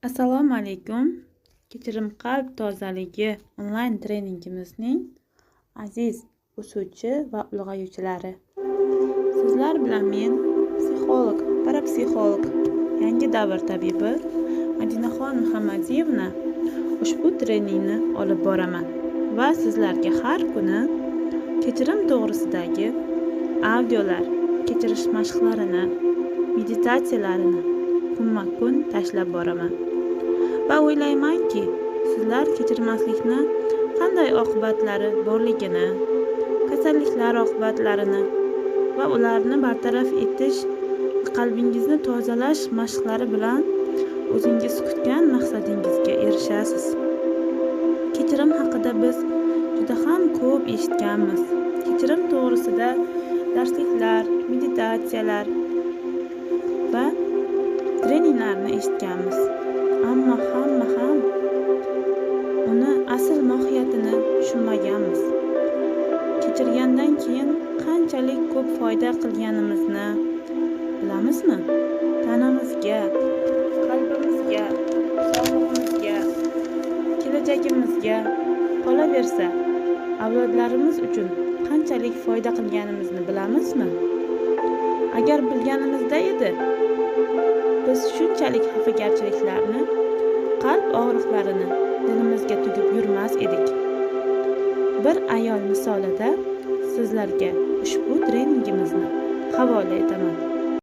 Assalomu alaykum. Kechirim qalb tozaligi onlayn treningimizning aziz o'quvchi va ulg'ayuvchilari. Sizlar bilan men psixolog, parapsixolog, yangi davr tabibi Madinaxon Muhammadiyevna ushbu treningni olib boraman va sizlarga har kuni kechirim to'g'risidagi audiolar, kechirish mashqlarini, meditatsiyalarini kunma-kun tashlab boraman. Va o'ylaymanki, sizlar kechirmaslikni qanday oqibatlari borligini, kasalliklar oqibatlarini va ularni bartaraf etish, qalbingizni tozalash mashqlari bilan o'zingiz kutgan maqsadingizga erishasiz. Kechirim haqida biz juda ham ko'p eshitganmiz. Kechirim to'g'risida darsliklar, meditatsiyalar va treninglarni eshitganmiz. Ammo hamma ham uni asl mohiyatini tushunmaganmiz. Kechirgandan keyin qanchalik ko'p foyda qilganimizni bilamizmi? Tanamizga, qalbimizga, sog'lig'imizga, kelajagimizga, qolaversa avlodlarimiz uchun qanchalik foyda qilganimizni bilamizmi? Agar bilganimizda edi, biz shunchalik xafagarchiliklarni, qalb og'riqlarini dilimizga tugib yurmas edik. Bir ayol misolida sizlarga ushbu treningimizni havola etaman.